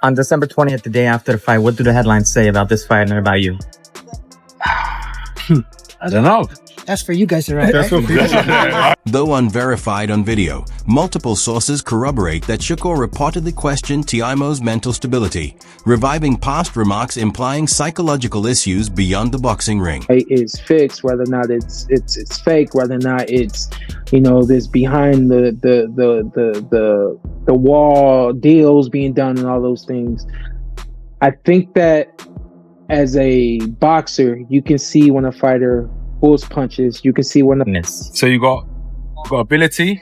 On December 20th, the day after the fight, what do the headlines say about this fight and about you? I don't know. That's for you guys to write. Though unverified on video, multiple sources corroborate that Shakur reportedly questioned Teimo's mental stability, reviving past remarks implying psychological issues beyond the boxing ring. It's fixed, whether or not it's fake, whether or not it's, you know, this behind the wall deals being done and all those things. I think that as a boxer, you can see when a fighter pulls punches. You can see when the So you got ability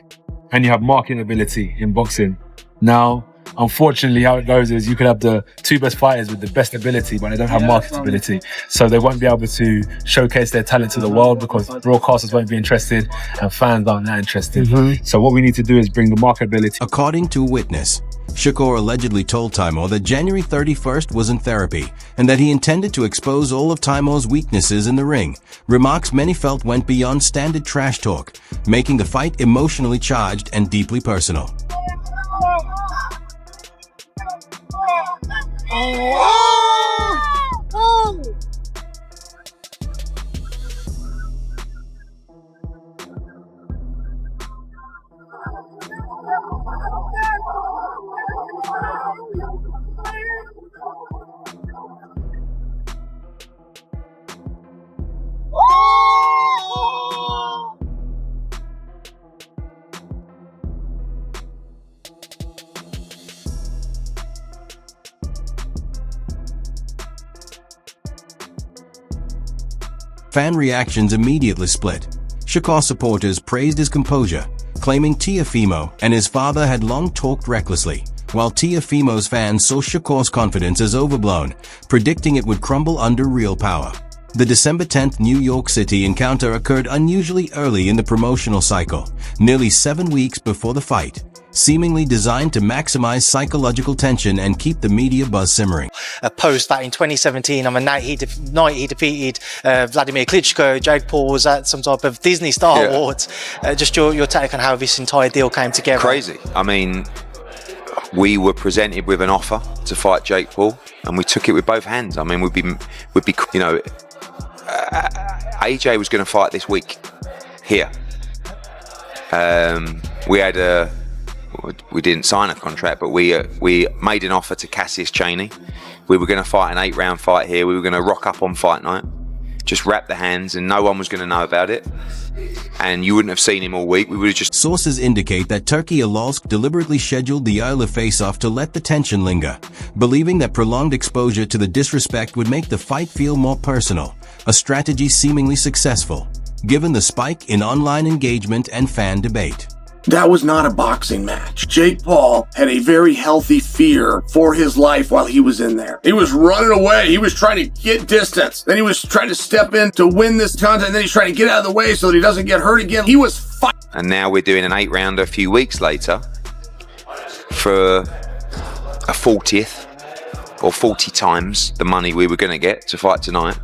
and you have marking ability in boxing. Now, unfortunately, how it goes is you could have the two best fighters with the best ability, but they don't have market ability. So they won't be able to showcase their talent to the world because broadcasters won't be interested and fans aren't that interested. So what we need to do is bring the market ability. According to a witness, Shakur allegedly told Teimo that January 31st was in therapy and that he intended to expose all of Teimo's weaknesses in the ring, remarks many felt went beyond standard trash talk, making the fight emotionally charged and deeply personal. Fan reactions immediately split. Shakur supporters praised his composure, claiming Teofimo and his father had long talked recklessly, while Teofimo's fans saw Shakur's confidence as overblown, predicting it would crumble under real power. The December 10th New York City encounter occurred unusually early in the promotional cycle, nearly 7 weeks before the fight, seemingly designed to maximize psychological tension and keep the media buzz simmering. A post that in 2017, on the night he defeated Vladimir Klitschko, Jake Paul was at some type of Disney Star Awards. Just your take on how this entire deal came together. Crazy. I mean, we were presented with an offer to fight Jake Paul, and we took it with both hands. I mean, we'd be, you know, AJ was going to fight this week here. We didn't sign a contract, but we made an offer to Cassius Chaney. We were going to fight an 8-round fight here. We were going to rock up on fight night, just wrap the hands, and no one was going to know about it. And you wouldn't have seen him all week. We would have just... Sources indicate that Turki Alalsk deliberately scheduled the Euler face-off to let the tension linger, believing that prolonged exposure to the disrespect would make the fight feel more personal, a strategy seemingly successful, given the spike in online engagement and fan debate. That was not a boxing match. Jake Paul had a very healthy fear for his life while he was in there. He was running away. He was trying to get distance. Then he was trying to step in to win this contest. And then he's trying to get out of the way so that he doesn't get hurt again. He was fighting. And now we're doing an 8-rounder a few weeks later for a 40th or 40 times the money we were going to get to fight tonight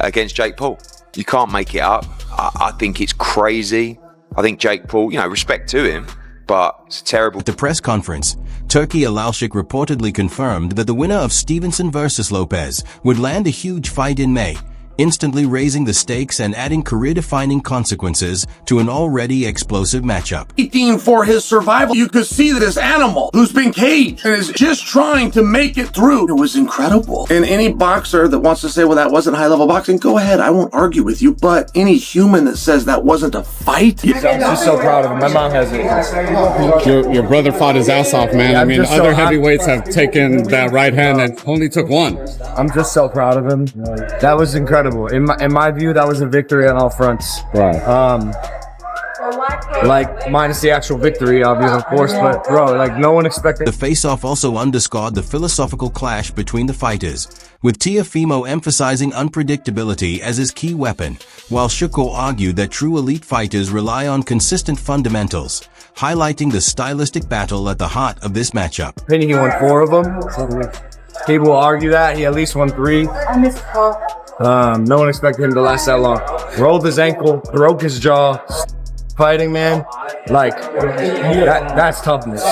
against Jake Paul. You can't make it up. I think it's crazy. I think Jake Paul, you know, respect to him, but it's terrible. At the press conference, Turki Alalshik reportedly confirmed that the winner of Stevenson versus Lopez would land a huge fight in May, instantly raising the stakes and adding career-defining consequences to an already explosive matchup. Fighting for his survival. You could see that this animal who's been caged and is just trying to make it through. It was incredible. And any boxer that wants to say, well, that wasn't high-level boxing, go ahead. I won't argue with you. But any human that says that wasn't a fight. I'm just so proud of him. My mom has it. Your brother fought his ass off, man. I mean, other heavyweights have taken that right hand and only took one. I'm just so proud of him. That was incredible. In my view, that was a victory on all fronts. Right. Like, minus the actual victory, obviously, of course, but bro, like, no one expected. The face-off also underscored the philosophical clash between the fighters, with Teofimo emphasizing unpredictability as his key weapon, while Shakur argued that true elite fighters rely on consistent fundamentals, highlighting the stylistic battle at the heart of this matchup. I think he won 4 of them. People will argue that. He at least won 3. No one expected him to last that long. Rolled his ankle, broke his jaw. Fighting, man, like, that's toughness.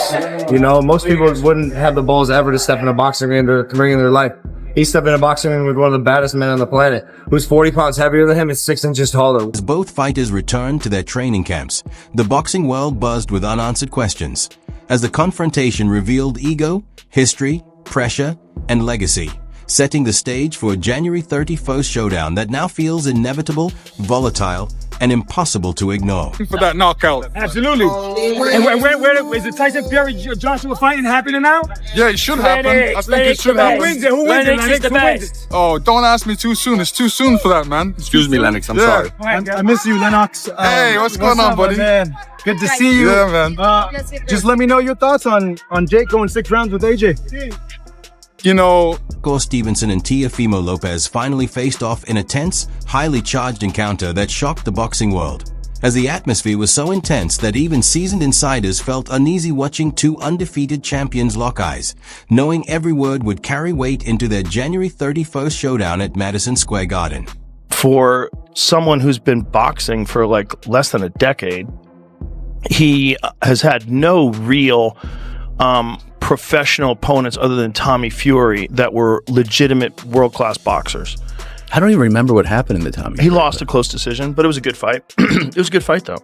You know, most people wouldn't have the balls ever to step in a boxing ring to bring in their life. He stepped in a boxing ring with one of the baddest men on the planet, who's 40 pounds heavier than him and 6 inches taller. As both fighters returned to their training camps, the boxing world buzzed with unanswered questions, as the confrontation revealed ego, history, pressure, and legacy, setting the stage for a January 31st showdown that now feels inevitable, volatile, and impossible to ignore. For that knockout. Absolutely. And where is the Tyson Fury Joshua fighting happening now? Yeah, it should happen. I think it should happen. Who wins it? Who wins it? Lennox, who wins it? Oh, don't ask me too soon. It's too soon for that, man. Excuse me, Lennox. I'm sorry. I miss you, Lennox. Hey, what's going on, buddy? Man? Good to see you. Yeah, man. Just let me know your thoughts on Jake going 6 rounds with AJ. You know, Shakur Stevenson and Teofimo Lopez finally faced off in a tense, highly charged encounter that shocked the boxing world, as the atmosphere was so intense that even seasoned insiders felt uneasy watching two undefeated champions lock eyes, knowing every word would carry weight into their January 31st showdown at Madison Square Garden. For someone who's been boxing for like less than a decade, he has had no real professional opponents other than Tommy Fury that were legitimate world-class boxers. I don't even remember what happened in the Tommy He lost a close decision, but it was a good fight. It was a good fight, though.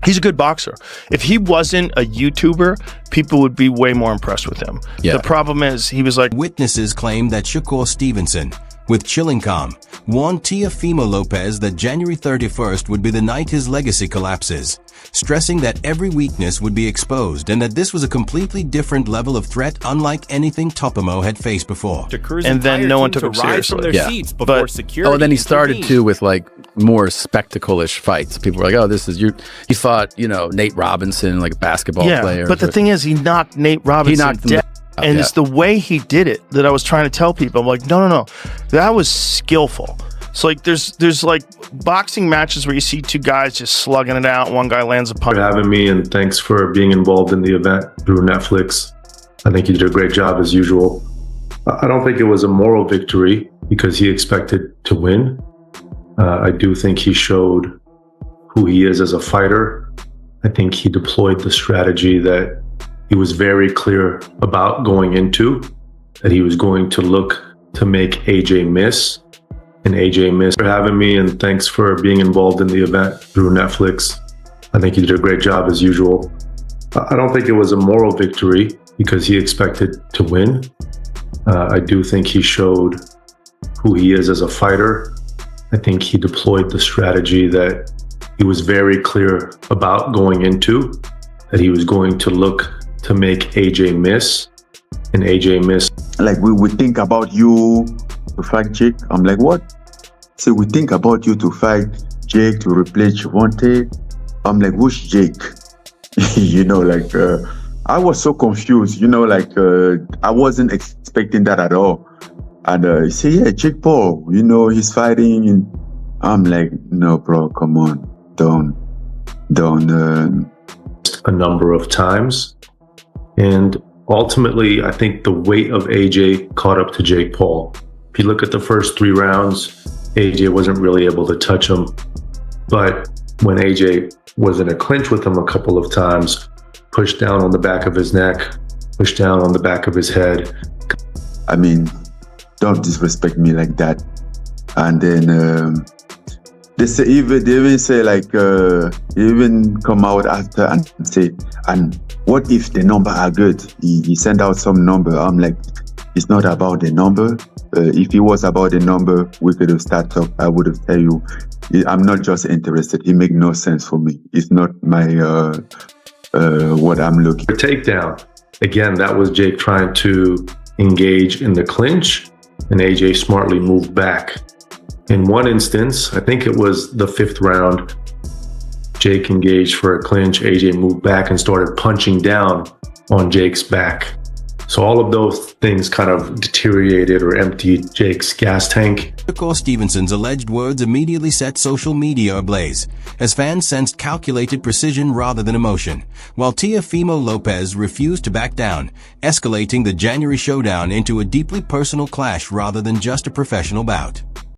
He's a good boxer. If he wasn't a YouTuber, people would be way more impressed with him. Yeah. The problem is, he was like... Witnesses claim that Shakur Stevenson, with chilling calm, warned Teofimo Lopez that January 31st would be the night his legacy collapses, stressing that every weakness would be exposed and that this was a completely different level of threat unlike anything Topomo had faced before. And then no one took him seriously. Yeah. And then he started too with like more spectacle-ish fights. People were like, oh, this is you. He fought, you know, Nate Robinson, like a basketball player. But the thing is, he knocked Nate Robinson dead. And it's the way he did it that I was trying to tell people. I'm like, no. That was skillful. So like there's like boxing matches where you see two guys just slugging it out. One guy lands a punch. For having me, and thanks for being involved in the event through Netflix. I think you did a great job as usual. I don't think it was a moral victory because he expected to win. I do think he showed who he is as a fighter. I think he deployed the strategy that he was very clear about going into, that he was going to look to make AJ miss, and AJ missed. For having me, and thanks for being involved in the event through Netflix. I think you did a great job as usual. I don't think it was a moral victory because he expected to win. I do think he showed who he is as a fighter. I think he deployed the strategy that he was very clear about going into, that he was going to look to make AJ miss, and AJ missed. Like, we think about you to fight Jake. I'm like, what? So we think about you to fight Jake to replace Javante. I'm like, who's Jake? You know, like, I was so confused, you know, like, I wasn't expecting that at all. And he said, yeah, Jake Paul, you know, he's fighting. And I'm like, no, bro, come on, don't. A number of times. And ultimately, I think the weight of AJ caught up to Jake Paul. If you look at the first 3 rounds, AJ wasn't really able to touch him. But when AJ was in a clinch with him a couple of times, pushed down on the back of his neck, pushed down on the back of his head. I mean, don't disrespect me like that. And then they even say like, even come out after and say, and what if the number are good? He sent out some number. I'm like, it's not about the number. If it was about the number, we could have started talk. I would have tell you, I'm not just interested. It make no sense for me. It's not my what I'm looking. The takedown. Again, that was Jake trying to engage in the clinch, and AJ smartly moved back. In one instance, I think it was the 5th round, Jake engaged for a clinch, AJ moved back and started punching down on Jake's back. So all of those things kind of deteriorated or emptied Jake's gas tank. Shakur Stevenson's alleged words immediately set social media ablaze, as fans sensed calculated precision rather than emotion, while Teofimo Lopez refused to back down, escalating the January showdown into a deeply personal clash rather than just a professional bout.